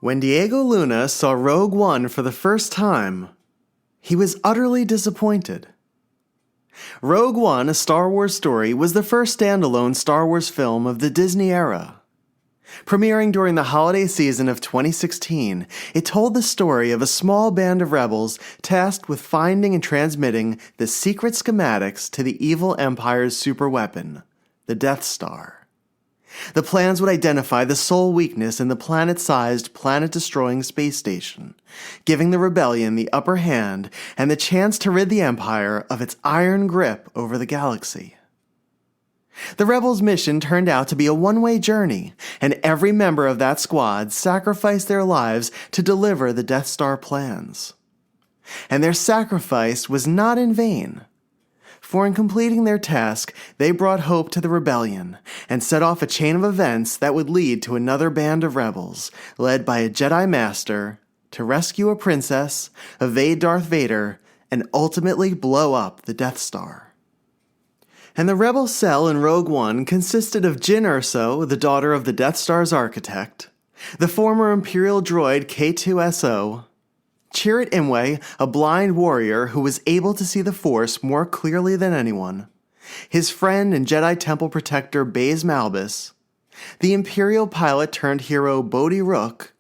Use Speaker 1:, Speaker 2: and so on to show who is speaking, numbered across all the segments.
Speaker 1: When Diego Luna saw Rogue One for the first time, he was utterly disappointed. Rogue One, A Star Wars Story, was the first standalone Star Wars film of the Disney era. Premiering during the holiday season of 2016, it told the story of a small band of rebels tasked with finding and transmitting the secret schematics to the evil Empire's superweapon, the Death Star. The plans would identify the sole weakness in the planet-sized, planet-destroying space station, giving the rebellion the upper hand and the chance to rid the Empire of its iron grip over the galaxy. The rebels' mission turned out to be a one-way journey, and every member of that squad sacrificed their lives to deliver the Death Star plans. And their sacrifice was not in vain. For in completing their task, they brought hope to the rebellion and set off a chain of events that would lead to another band of rebels, led by a Jedi Master, to rescue a princess, evade Darth Vader, and ultimately blow up the Death Star. And the rebel cell in Rogue One consisted of Jyn Erso, the daughter of the Death Star's architect, the former Imperial droid K2SO, Chirrut Imwe, a blind warrior who was able to see the Force more clearly than anyone, his friend and Jedi Temple protector Baze Malbus, the Imperial pilot turned hero Bodhi Rook,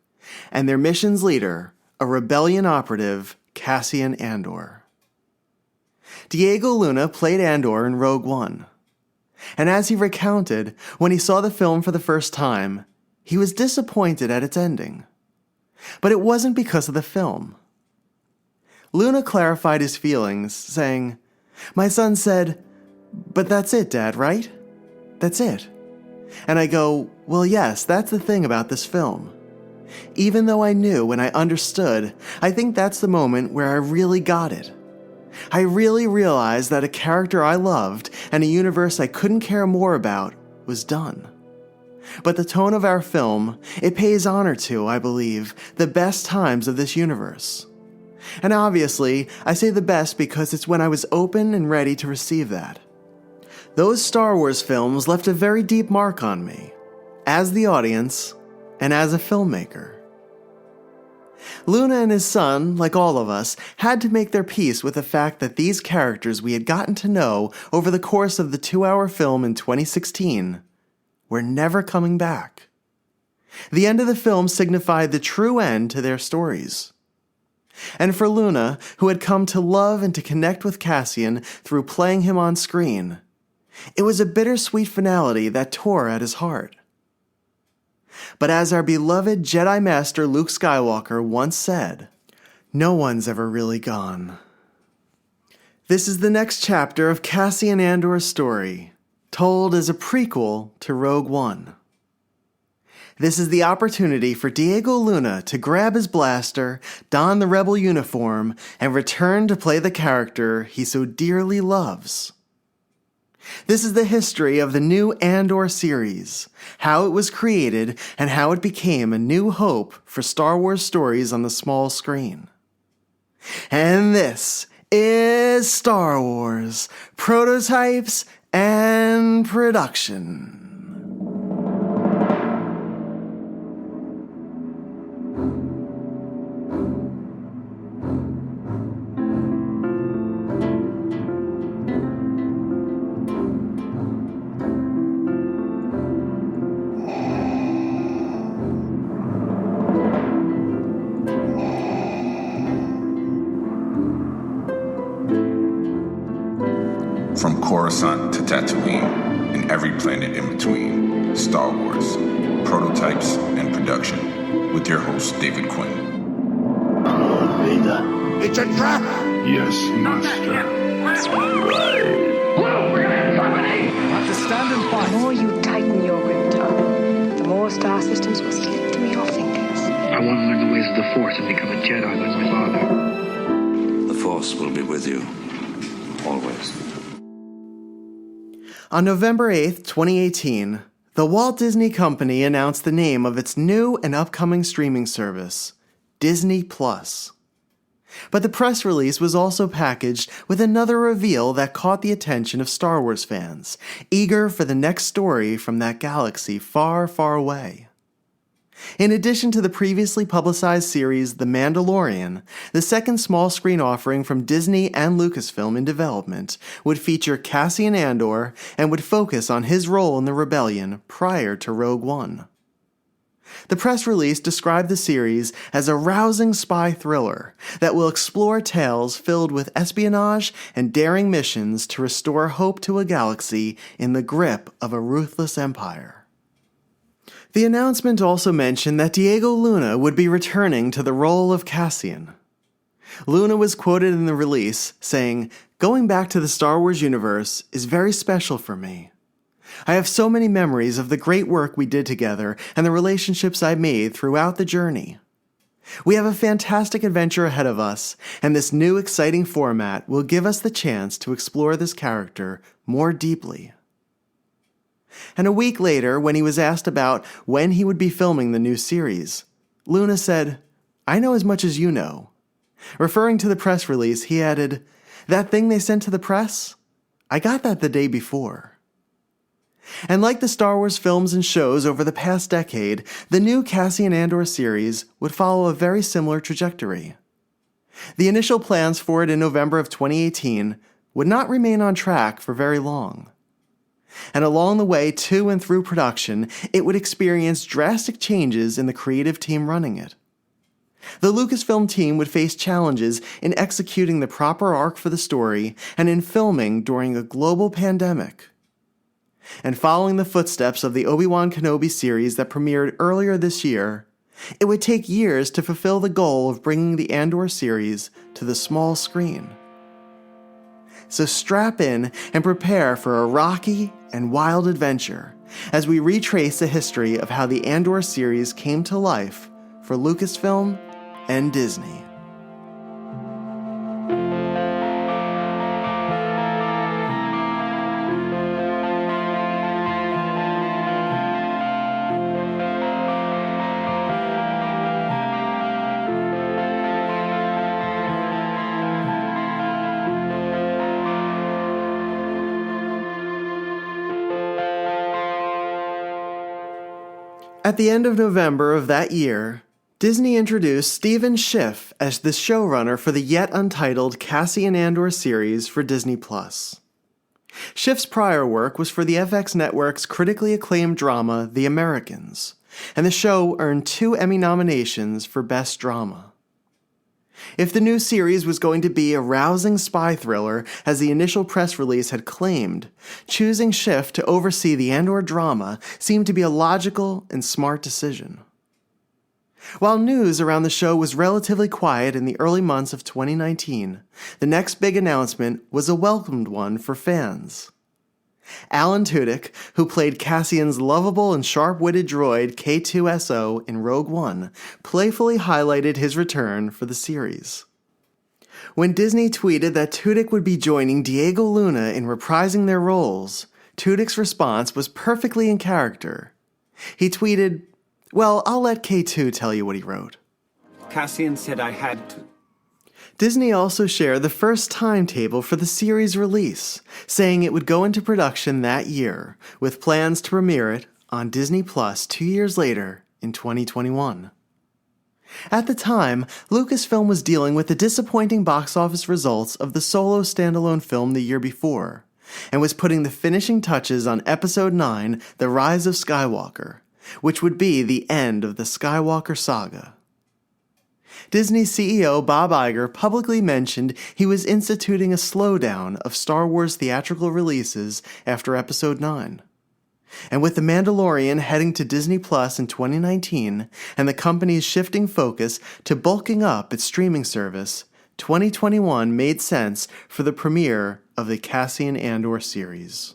Speaker 1: and their mission's leader, a rebellion operative, Cassian Andor. Diego Luna played Andor in Rogue One, and as he recounted, when he saw the film for the first time, he was disappointed at its ending. But it wasn't because of the film. Luna clarified his feelings, saying, "My son said, 'But that's it, Dad, right? That's it.' And I go, 'Well, yes, that's the thing about this film. Even though I knew and I understood, I think that's the moment where I really got it. I really realized that a character I loved and a universe I couldn't care more about was done. But the tone of our film, it pays honor to, I believe, the best times of this universe. And obviously, I say the best because it's when I was open and ready to receive that. Those Star Wars films left a very deep mark on me, as the audience and as a filmmaker." Luna and his son, like all of us, had to make their peace with the fact that these characters we had gotten to know over the course of the 2-hour film in 2016 were never coming back. The end of the film signified the true end to their stories. And for Luna, who had come to love and to connect with Cassian through playing him on screen, it was a bittersweet finality that tore at his heart. But as our beloved Jedi Master Luke Skywalker once said, "No one's ever really gone." This is the next chapter of Cassian Andor's story, told as a prequel to Rogue One. This is the opportunity for Diego Luna to grab his blaster, don the rebel uniform, and return to play the character he so dearly loves. This is the history of the new Andor series, how it was created, and how it became a new hope for Star Wars stories on the small screen. And this is Star Wars, Prototypes and Production.
Speaker 2: From Coruscant to Tatooine, and every planet in between, Star Wars, Prototypes and Production, with your host, David Quinn.
Speaker 3: Vader.
Speaker 2: It's a trap!
Speaker 3: Yes, Master.
Speaker 4: Whoa, we're gonna have company!
Speaker 5: Have to stand and fight.
Speaker 6: The more you tighten your grip, Tom, the more star systems will slip through your fingers.
Speaker 7: I want to learn the ways of the Force and become a Jedi like my father.
Speaker 8: The Force will be with you, always.
Speaker 1: On November 8th, 2018, the Walt Disney Company announced the name of its new and upcoming streaming service, Disney+. But the press release was also packaged with another reveal that caught the attention of Star Wars fans, eager for the next story from that galaxy far, far away. In addition to the previously publicized series The Mandalorian, the second small-screen offering from Disney and Lucasfilm in development would feature Cassian Andor and would focus on his role in the rebellion prior to Rogue One. The press release described the series as a rousing spy thriller that will explore tales filled with espionage and daring missions to restore hope to a galaxy in the grip of a ruthless empire. The announcement also mentioned that Diego Luna would be returning to the role of Cassian. Luna was quoted in the release saying, "Going back to the Star Wars universe is very special for me. I have so many memories of the great work we did together and the relationships I made throughout the journey. We have a fantastic adventure ahead of us, and this new exciting format will give us the chance to explore this character more deeply." And a week later, when he was asked about when he would be filming the new series, Luna said, "I know as much as you know." Referring to the press release, he added, "That thing they sent to the press? I got that the day before." And like the Star Wars films and shows over the past decade, the new Cassian Andor series would follow a very similar trajectory. The initial plans for it in November of 2018 would not remain on track for very long. And along the way to and through production, it would experience drastic changes in the creative team running it. The Lucasfilm team would face challenges in executing the proper arc for the story and in filming during a global pandemic. And following the footsteps of the Obi-Wan Kenobi series that premiered earlier this year, it would take years to fulfill the goal of bringing the Andor series to the small screen. So strap in and prepare for a rocky and wild adventure as we retrace the history of how the Andor series came to life for Lucasfilm and Disney. At the end of November of that year, Disney introduced Stephen Schiff as the showrunner for the yet untitled Cassian Andor series for Disney+. Schiff's prior work was for the FX network's critically acclaimed drama The Americans, and the show earned 2 Emmy nominations for Best Drama. If the new series was going to be a rousing spy thriller, as the initial press release had claimed, choosing Schiff to oversee the Andor drama seemed to be a logical and smart decision. While news around the show was relatively quiet in the early months of 2019, the next big announcement was a welcomed one for fans. Alan Tudyk, who played Cassian's lovable and sharp-witted droid K2SO in Rogue One, playfully highlighted his return for the series. When Disney tweeted that Tudyk would be joining Diego Luna in reprising their roles, Tudyk's response was perfectly in character. He tweeted, "Well, I'll let K2 tell you what he wrote."
Speaker 4: Cassian said I had to.
Speaker 1: Disney also shared the first timetable for the series' release, saying it would go into production that year, with plans to premiere it on Disney Plus 2 years later in 2021. At the time, Lucasfilm was dealing with the disappointing box office results of the Solo standalone film the year before, and was putting the finishing touches on Episode 9, The Rise of Skywalker, which would be the end of the Skywalker saga. Disney CEO Bob Iger publicly mentioned he was instituting a slowdown of Star Wars theatrical releases after Episode 9. And with The Mandalorian heading to Disney Plus in 2019 and the company's shifting focus to bulking up its streaming service, 2021 made sense for the premiere of the Cassian Andor series.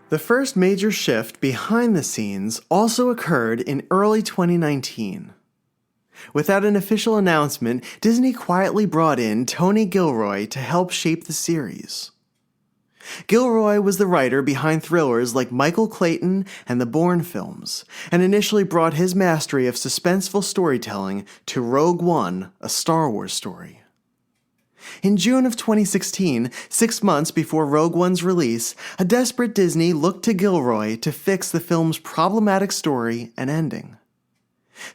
Speaker 1: The first major shift behind the scenes also occurred in early 2019. Without an official announcement, Disney quietly brought in Tony Gilroy to help shape the series. Gilroy was the writer behind thrillers like Michael Clayton and the Bourne films, and initially brought his mastery of suspenseful storytelling to Rogue One, a Star Wars story. In June of 2016, 6 months before Rogue One's release, a desperate Disney looked to Gilroy to fix the film's problematic story and ending.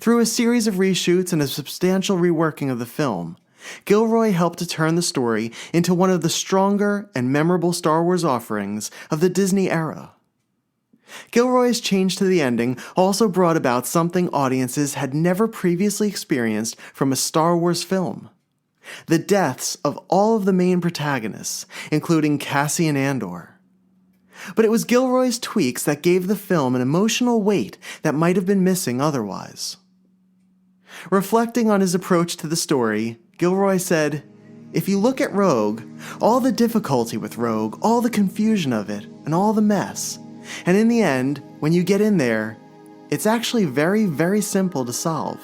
Speaker 1: Through a series of reshoots and a substantial reworking of the film, Gilroy helped to turn the story into one of the stronger and memorable Star Wars offerings of the Disney era. Gilroy's change to the ending also brought about something audiences had never previously experienced from a Star Wars film: the deaths of all of the main protagonists, including Cassian Andor. But it was Gilroy's tweaks that gave the film an emotional weight that might have been missing otherwise. Reflecting on his approach to the story, Gilroy said, "If you look at Rogue, all the difficulty with Rogue, all the confusion of it, and all the mess, and in the end, when you get in there, it's actually very, very simple to solve.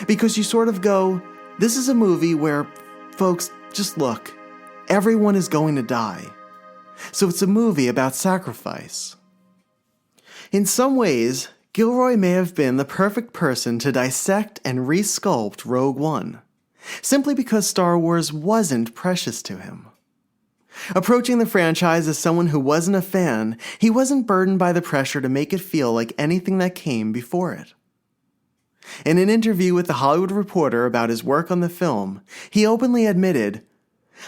Speaker 1: Because you sort of go, this is a movie where, folks, just look, everyone is going to die. So it's a movie about sacrifice." In some ways, Gilroy may have been the perfect person to dissect and re-sculpt Rogue One, simply because Star Wars wasn't precious to him. Approaching the franchise as someone who wasn't a fan, he wasn't burdened by the pressure to make it feel like anything that came before it. In an interview with The Hollywood Reporter about his work on the film, he openly admitted,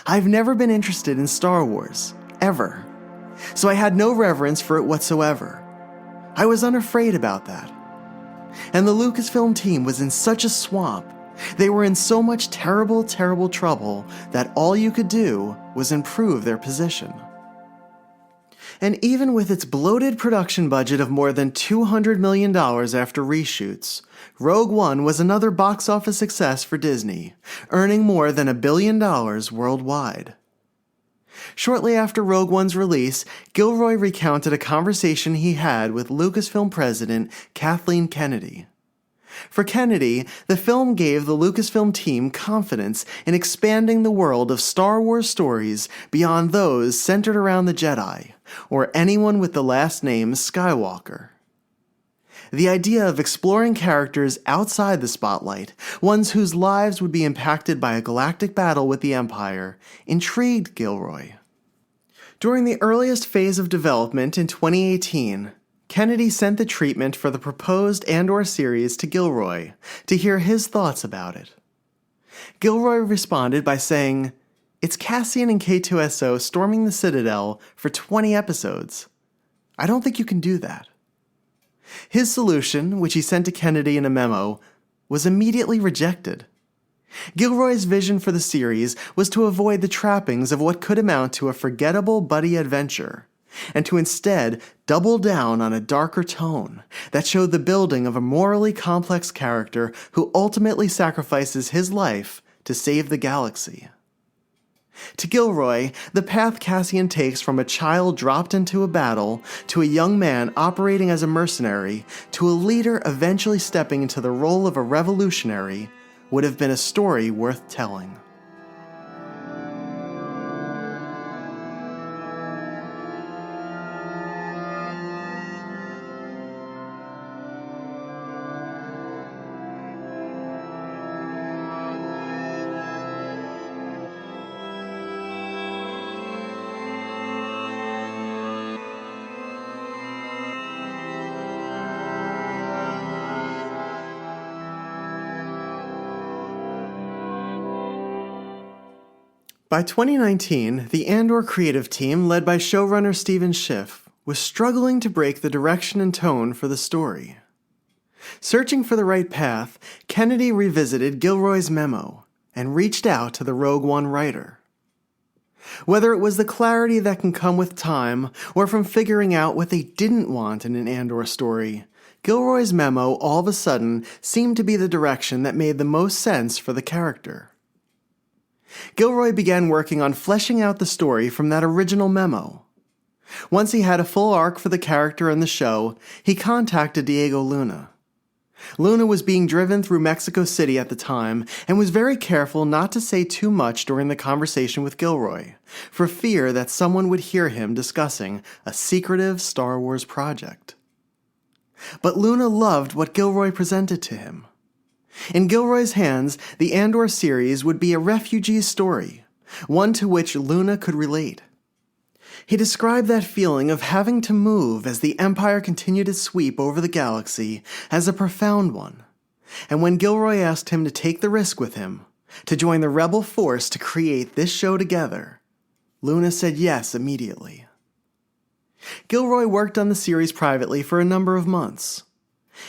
Speaker 1: "I've never been interested in Star Wars, ever. So I had no reverence for it whatsoever. I was unafraid about that. And the Lucasfilm team was in such a swamp. They were in so much terrible, terrible trouble that all you could do was improve their position." And even with its bloated production budget of more than $200 million after reshoots, Rogue One was another box office success for Disney, earning more than $1 billion worldwide. Shortly after Rogue One's release, Gilroy recounted a conversation he had with Lucasfilm president Kathleen Kennedy. For Kennedy, the film gave the Lucasfilm team confidence in expanding the world of Star Wars stories beyond those centered around the Jedi, or anyone with the last name Skywalker. The idea of exploring characters outside the spotlight, ones whose lives would be impacted by a galactic battle with the Empire, intrigued Gilroy. During the earliest phase of development in 2018, Kennedy sent the treatment for the proposed Andor series to Gilroy to hear his thoughts about it. Gilroy responded by saying, "It's Cassian and K2SO storming the Citadel for 20 episodes. I don't think you can do that." His solution, which he sent to Kennedy in a memo, was immediately rejected. Gilroy's vision for the series was to avoid the trappings of what could amount to a forgettable buddy adventure, and to instead double down on a darker tone that showed the building of a morally complex character who ultimately sacrifices his life to save the galaxy. To Gilroy, the path Cassian takes from a child dropped into a battle, to a young man operating as a mercenary, to a leader eventually stepping into the role of a revolutionary, would have been a story worth telling. By 2019, the Andor creative team, led by showrunner Stephen Schiff, was struggling to break the direction and tone for the story. Searching for the right path, Kennedy revisited Gilroy's memo and reached out to the Rogue One writer. Whether it was the clarity that can come with time, or from figuring out what they didn't want in an Andor story, Gilroy's memo all of a sudden seemed to be the direction that made the most sense for the character. Gilroy began working on fleshing out the story from that original memo. Once he had a full arc for the character and the show, he contacted Diego Luna. Luna was being driven through Mexico City at the time and was very careful not to say too much during the conversation with Gilroy, for fear that someone would hear him discussing a secretive Star Wars project. But Luna loved what Gilroy presented to him. In Gilroy's hands, the Andor series would be a refugee story, one to which Luna could relate. He described that feeling of having to move as the Empire continued its sweep over the galaxy as a profound one, and when Gilroy asked him to take the risk with him, to join the rebel force to create this show together, Luna said yes immediately. Gilroy worked on the series privately for a number of months.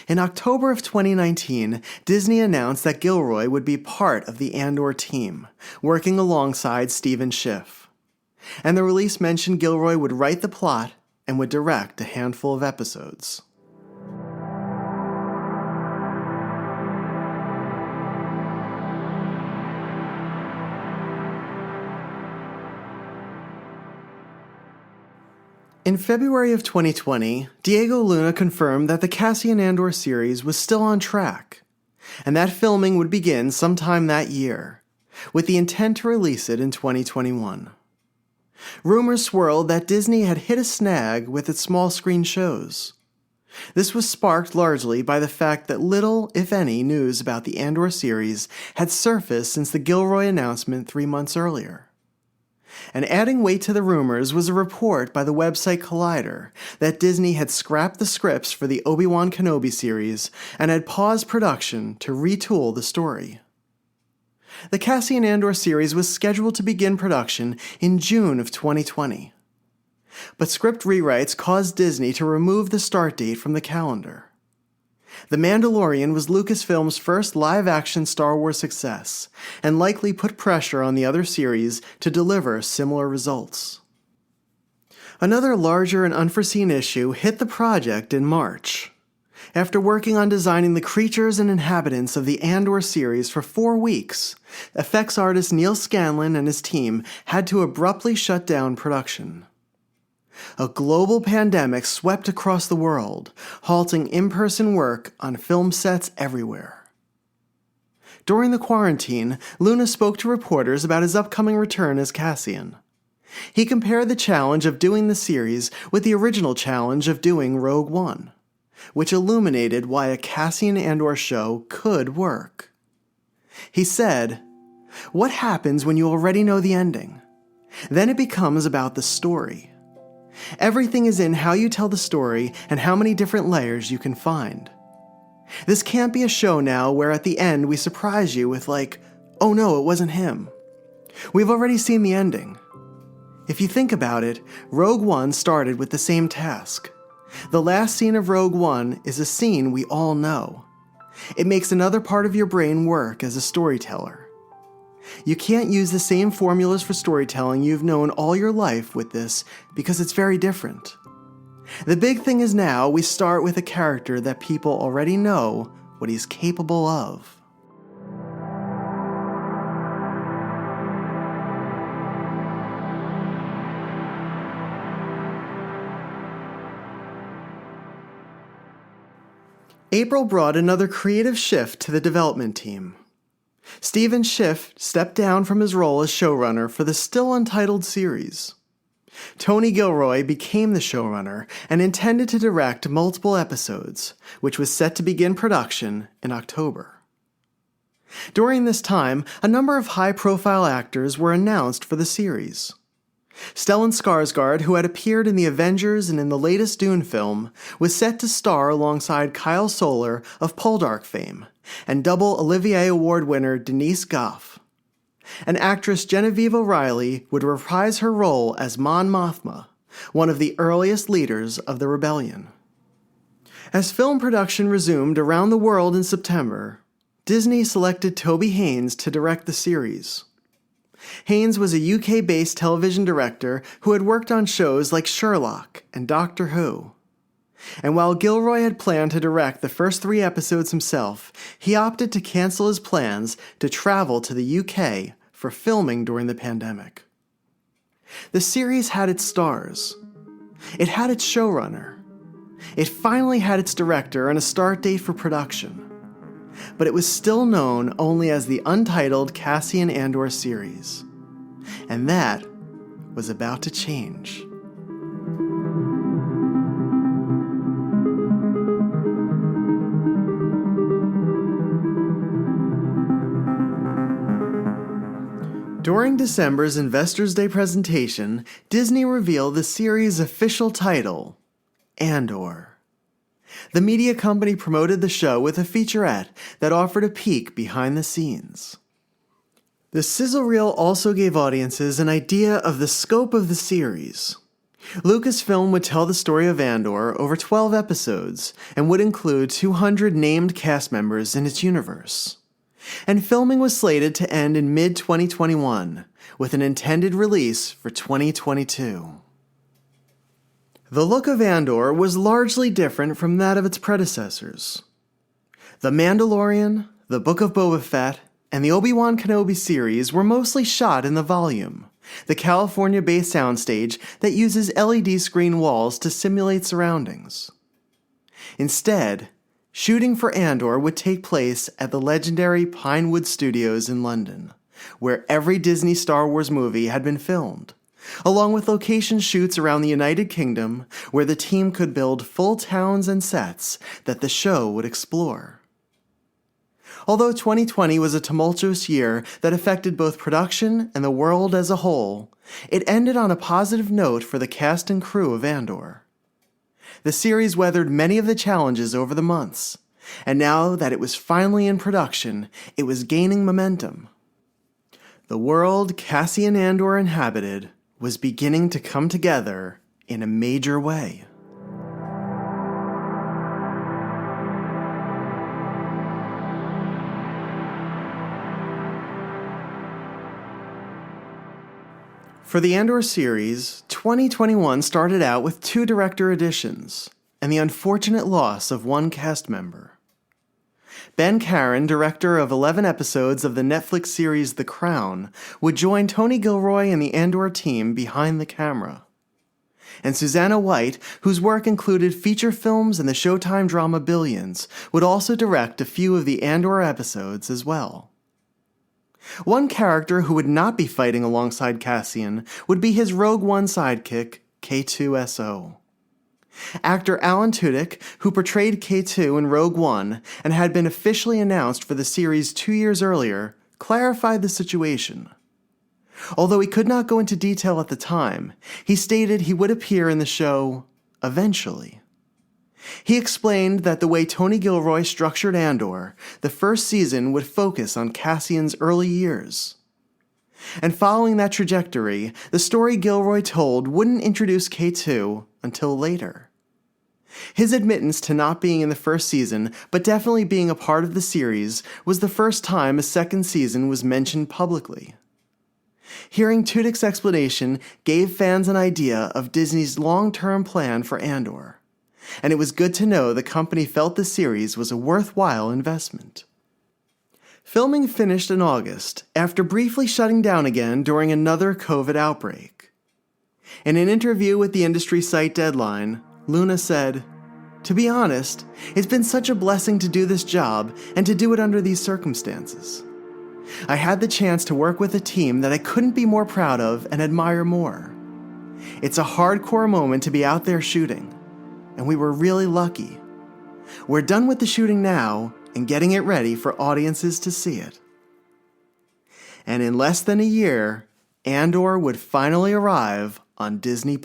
Speaker 1: In October of 2019, Disney announced that Gilroy would be part of the Andor team, working alongside Stephen Schiff. And the release mentioned Gilroy would write the plot and would direct a handful of episodes. In February of 2020, Diego Luna confirmed that the Cassian Andor series was still on track, and that filming would begin sometime that year, with the intent to release it in 2021. Rumors swirled that Disney had hit a snag with its small-screen shows. This was sparked largely by the fact that little, if any, news about the Andor series had surfaced since the Gilroy announcement 3 months earlier. And adding weight to the rumors was a report by the website Collider that Disney had scrapped the scripts for the Obi-Wan Kenobi series and had paused production to retool the story. The Cassian Andor series was scheduled to begin production in June of 2020. But script rewrites caused Disney to remove the start date from the calendar. The Mandalorian was Lucasfilm's first live-action Star Wars success, and likely put pressure on the other series to deliver similar results. Another larger and unforeseen issue hit the project in March. After working on designing the creatures and inhabitants of the Andor series for 4 weeks, effects artist Neil Scanlon and his team had to abruptly shut down production. A global pandemic swept across the world, halting in-person work on film sets everywhere. During the quarantine, Luna spoke to reporters about his upcoming return as Cassian. He compared the challenge of doing the series with the original challenge of doing Rogue One, which illuminated why a Cassian Andor show could work. He said, "What happens when you already know the ending? Then it becomes about the story. Everything is in how you tell the story and how many different layers you can find. This can't be a show now where at the end we surprise you with like, oh no, it wasn't him. We've already seen the ending." If you think about it, Rogue One started with the same task. The last scene of Rogue One is a scene we all know. It makes another part of your brain work as a storyteller. You can't use the same formulas for storytelling you've known all your life with this because it's very different. The big thing is now we start with a character that people already know what he's capable of. April brought another creative shift to the development team. Stephen Schiff stepped down from his role as showrunner for the still untitled series. Tony Gilroy became the showrunner and intended to direct multiple episodes, which was set to begin production in October. During this time, a number of high-profile actors were announced for the series. Stellan Skarsgård, who had appeared in the Avengers and in the latest Dune film, was set to star alongside Kyle Soller of Poldark fame, and double Olivier Award winner Denise Gough. And actress Genevieve O'Reilly would reprise her role as Mon Mothma, one of the earliest leaders of the rebellion. As film production resumed around the world in September, Disney selected Toby Haynes to direct the series. Haynes was a UK-based television director who had worked on shows like Sherlock and Doctor Who. And while Gilroy had planned to direct the first 3 episodes himself, he opted to cancel his plans to travel to the UK for filming during the pandemic. The series had its stars. It had its showrunner. It finally had its director and a start date for production. But it was still known only as the untitled Cassian Andor series. And that was about to change. During December's Investors' Day presentation, Disney revealed the series' official title, Andor. The media company promoted the show with a featurette that offered a peek behind the scenes. The sizzle reel also gave audiences an idea of the scope of the series. Lucasfilm would tell the story of Andor over 12 episodes and would include 200 named cast members in its universe. And filming was slated to end in mid-2021, with an intended release for 2022. The look of Andor was largely different from that of its predecessors. The Mandalorian, The Book of Boba Fett, and the Obi-Wan Kenobi series were mostly shot in the Volume, the California-based soundstage that uses LED screen walls to simulate surroundings. Instead, shooting for Andor would take place at the legendary Pinewood Studios in London, where every Disney Star Wars movie had been filmed, along with location shoots around the United Kingdom where the team could build full towns and sets that the show would explore. Although 2020 was a tumultuous year that affected both production and the world as a whole, it ended on a positive note for the cast and crew of Andor. The series weathered many of the challenges over the months, and now that it was finally in production, it was gaining momentum. The world Cassian Andor inhabited was beginning to come together in a major way. For the Andor series, 2021 started out with 2 director additions and the unfortunate loss of 1 cast member. Ben Karen, director of 11 episodes of the Netflix series The Crown, would join Tony Gilroy and the Andor team behind the camera. And Susanna White, whose work included feature films and the Showtime drama Billions, would also direct a few of the Andor episodes as well. One character who would not be fighting alongside Cassian would be his Rogue One sidekick, K2SO. Actor Alan Tudyk, who portrayed K2 in Rogue One and had been officially announced for the series 2 years earlier, clarified the situation. Although he could not go into detail at the time, he stated he would appear in the show eventually. He explained that the way Tony Gilroy structured Andor, the first season would focus on Cassian's early years. And following that trajectory, the story Gilroy told wouldn't introduce K2 until later. His admittance to not being in the first season, but definitely being a part of the series, was the first time a second season was mentioned publicly. Hearing Tudyk's explanation gave fans an idea of Disney's long-term plan for Andor. And it was good to know the company felt the series was a worthwhile investment. Filming finished in August, after briefly shutting down again during another COVID outbreak. In an interview with the industry site Deadline, Luna said, "To be honest, it's been such a blessing to do this job and to do it under these circumstances. I had the chance to work with a team that I couldn't be more proud of and admire more. It's a hardcore moment to be out there shooting. And we were really lucky. We're done with the shooting now and getting it ready for audiences to see it." And in less than a year, Andor would finally arrive on Disney+.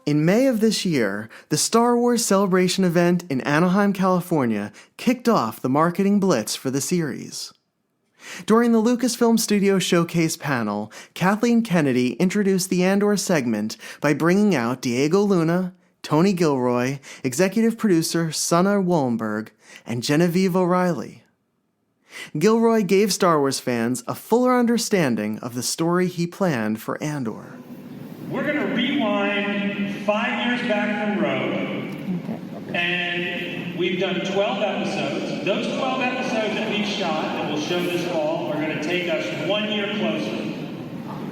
Speaker 1: In May of this year, the Star Wars Celebration event in Anaheim, California, kicked off the marketing blitz for the series. During the Lucasfilm Studio Showcase panel, Kathleen Kennedy introduced the Andor segment by bringing out Diego Luna, Tony Gilroy, executive producer Sana Wallenberg, and Genevieve O'Reilly. Gilroy gave Star Wars fans a fuller understanding of the story he planned for Andor.
Speaker 5: We're going to rewind 5 years back from Rogue, and we We've done 12 episodes. Those 12 episodes that we've shot that we'll show this fall are going to take us 1 year closer.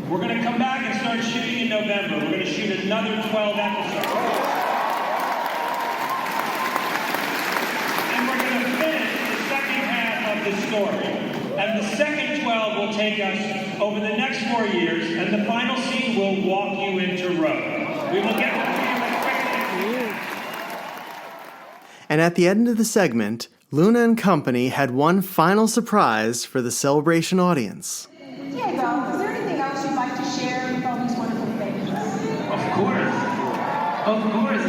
Speaker 5: We're going to come back and start shooting in November. We're going to shoot another 12 episodes. And we're going to finish the second half of the story. And the second 12 will take us over the next 4 years, and the final scene will walk you into Rogue. We will get to you as quickly as we can.
Speaker 1: And at the end of the segment, Luna and company had one final surprise for the Celebration audience.
Speaker 9: Diego, is there anything else you'd like to share with all these wonderful things?
Speaker 5: Of course.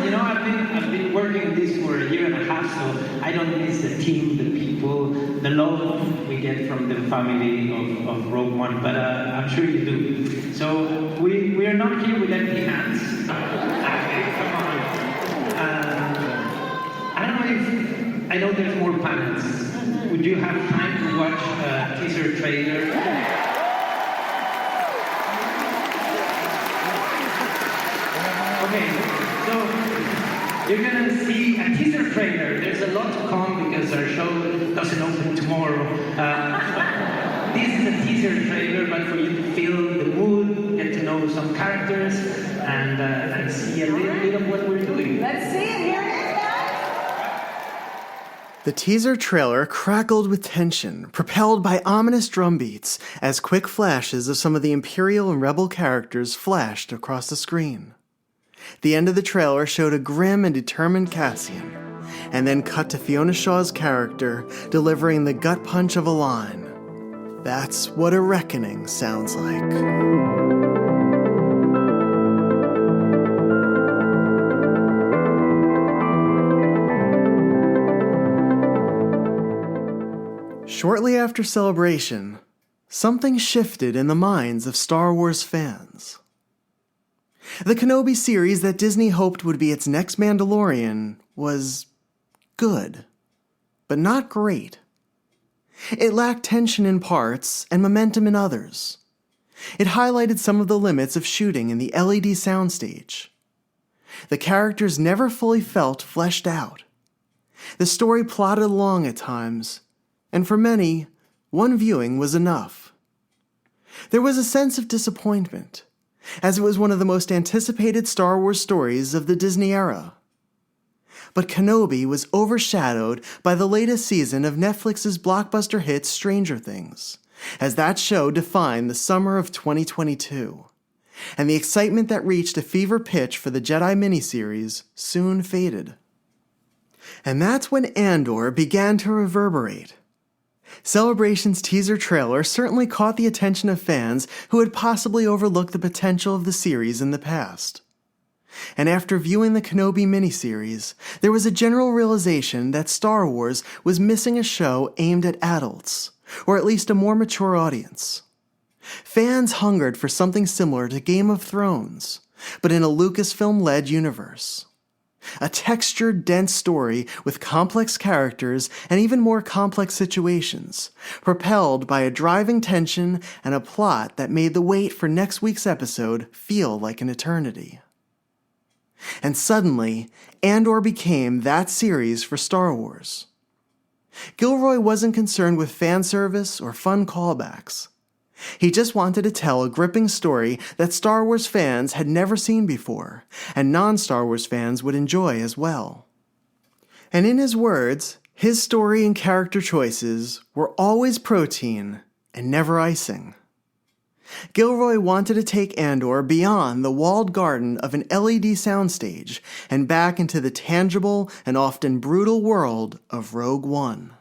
Speaker 5: You know, I've been working on this for a year and a half, so I don't miss the team, the people, the love we get from the family of Rogue One, but I'm sure you do. So we are not here with empty hands. Okay, come on. I know there's more panels. Would you have time to watch a teaser trailer? Okay, so you're gonna see a teaser trailer. There's a lot to come because our show doesn't open tomorrow. This is a teaser trailer, but for you to feel the mood, get to know some characters, and see a little bit of what we're doing.
Speaker 9: Let's see it. Here it is, guys.
Speaker 1: The teaser trailer crackled with tension, propelled by ominous drum beats, as quick flashes of some of the Imperial and Rebel characters flashed across the screen. The end of the trailer showed a grim and determined Cassian, and then cut to Fiona Shaw's character delivering the gut punch of a line. That's what a reckoning sounds like. Shortly after Celebration, something shifted in the minds of Star Wars fans. The Kenobi series that Disney hoped would be its next Mandalorian was good, but not great. It lacked tension in parts and momentum in others. It highlighted some of the limits of shooting in the LED soundstage. The characters never fully felt fleshed out. The story plodded along at times, and for many, one viewing was enough. There was a sense of disappointment, as it was one of the most anticipated Star Wars stories of the Disney era. But Kenobi was overshadowed by the latest season of Netflix's blockbuster hit Stranger Things, as that show defined the summer of 2022, and the excitement that reached a fever pitch for the Jedi miniseries soon faded. And that's when Andor began to reverberate. Celebration's teaser trailer certainly caught the attention of fans who had possibly overlooked the potential of the series in the past. And after viewing the Kenobi miniseries, there was a general realization that Star Wars was missing a show aimed at adults, or at least a more mature audience. Fans hungered for something similar to Game of Thrones, but in a Lucasfilm-led universe. A textured, dense story with complex characters and even more complex situations, propelled by a driving tension and a plot that made the wait for next week's episode feel like an eternity. And suddenly, Andor became that series for Star Wars. Gilroy wasn't concerned with fan service or fun callbacks. He just wanted to tell a gripping story that Star Wars fans had never seen before, and non-Star Wars fans would enjoy as well. And in his words, his story and character choices were always protein and never icing. Gilroy wanted to take Andor beyond the walled garden of an LED soundstage and back into the tangible and often brutal world of Rogue One.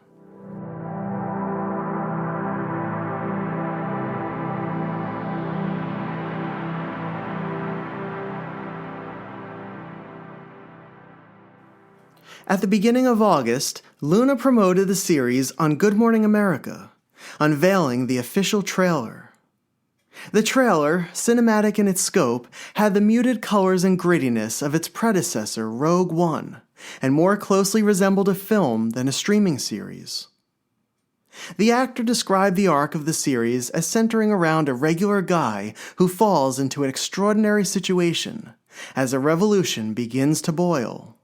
Speaker 1: At the beginning of August, Luna promoted the series on Good Morning America, unveiling the official trailer. The trailer, cinematic in its scope, had the muted colors and grittiness of its predecessor, Rogue One, and more closely resembled a film than a streaming series. The actor described the arc of the series as centering around a regular guy who falls into an extraordinary situation as a revolution begins to boil.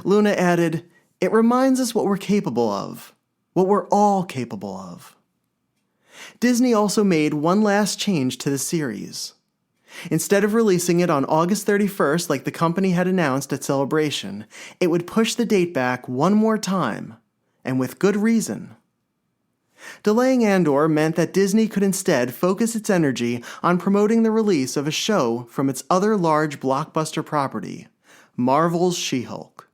Speaker 1: Luna added, It reminds us what we're capable of, what we're all capable of. Disney also made one last change to the series. Instead of releasing it on August 31st like the company had announced at Celebration, it would push the date back one more time, and with good reason. Delaying Andor meant that Disney could instead focus its energy on promoting the release of a show from its other large blockbuster property, Marvel's She-Hulk.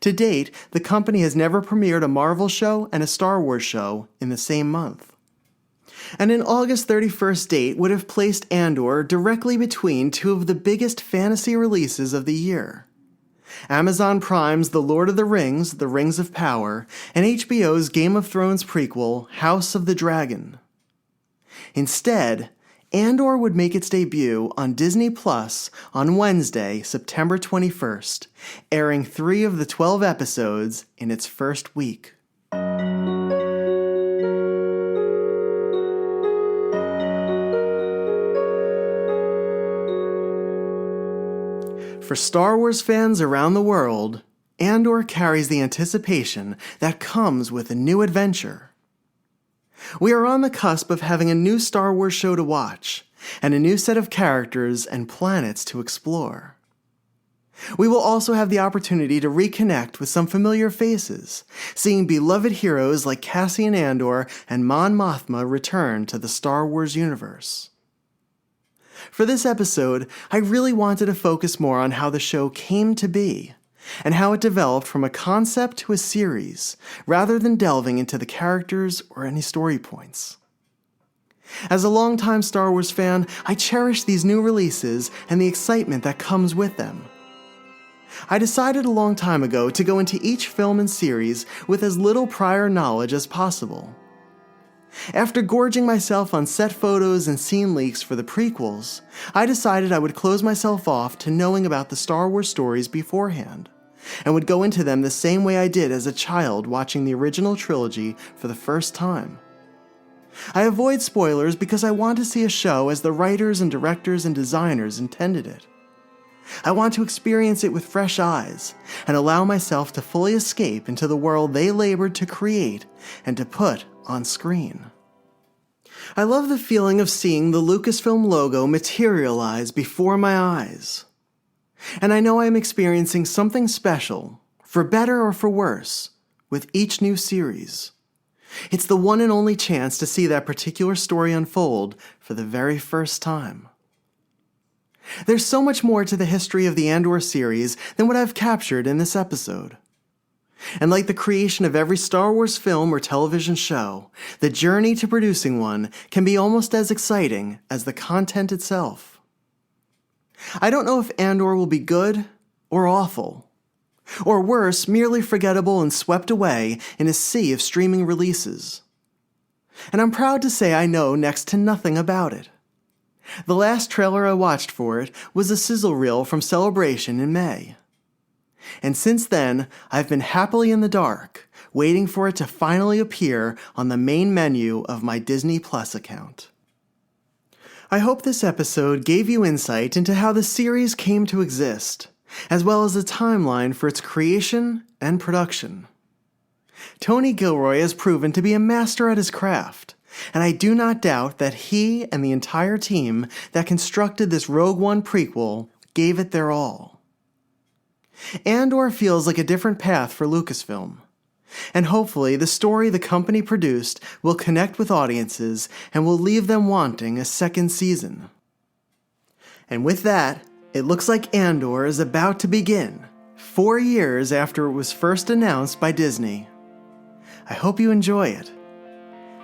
Speaker 1: To date, the company has never premiered a Marvel show and a Star Wars show in the same month. And an August 31st date would have placed Andor directly between two of the biggest fantasy releases of the year: Amazon Prime's The Lord of the Rings, The Rings of Power, and HBO's Game of Thrones prequel, House of the Dragon. Instead, Andor would make its debut on Disney Plus on Wednesday, September 21st, airing 3 of the 12 episodes in its first week. For Star Wars fans around the world, Andor carries the anticipation that comes with a new adventure. We are on the cusp of having a new Star Wars show to watch, and a new set of characters and planets to explore. We will also have the opportunity to reconnect with some familiar faces, seeing beloved heroes like Cassian Andor and Mon Mothma return to the Star Wars universe. For this episode, I really wanted to focus more on how the show came to be, and how it developed from a concept to a series, rather than delving into the characters or any story points. As a longtime Star Wars fan, I cherish these new releases and the excitement that comes with them. I decided a long time ago to go into each film and series with as little prior knowledge as possible. After gorging myself on set photos and scene leaks for the prequels, I decided I would close myself off to knowing about the Star Wars stories beforehand, and would go into them the same way I did as a child watching the original trilogy for the first time. I avoid spoilers because I want to see a show as the writers and directors and designers intended it. I want to experience it with fresh eyes, and allow myself to fully escape into the world they labored to create and to put on screen. I love the feeling of seeing the Lucasfilm logo materialize before my eyes. And I know I am experiencing something special, for better or for worse, with each new series. It's the one and only chance to see that particular story unfold for the very first time. There's so much more to the history of the Andor series than what I've captured in this episode. And like the creation of every Star Wars film or television show, the journey to producing one can be almost as exciting as the content itself. I don't know if Andor will be good or awful, or worse, merely forgettable and swept away in a sea of streaming releases. And I'm proud to say I know next to nothing about it. The last trailer I watched for it was a sizzle reel from Celebration in May. And since then, I've been happily in the dark, waiting for it to finally appear on the main menu of my Disney Plus account. I hope this episode gave you insight into how the series came to exist, as well as a timeline for its creation and production. Tony Gilroy has proven to be a master at his craft, and I do not doubt that he and the entire team that constructed this Rogue One prequel gave it their all. Andor feels like a different path for Lucasfilm, and hopefully the story the company produced will connect with audiences and will leave them wanting a second season. And with that, it looks like Andor is about to begin, 4 years after it was first announced by Disney. I hope you enjoy it.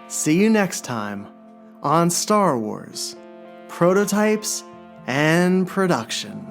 Speaker 1: See you next time on Star Wars, Prototypes and Production.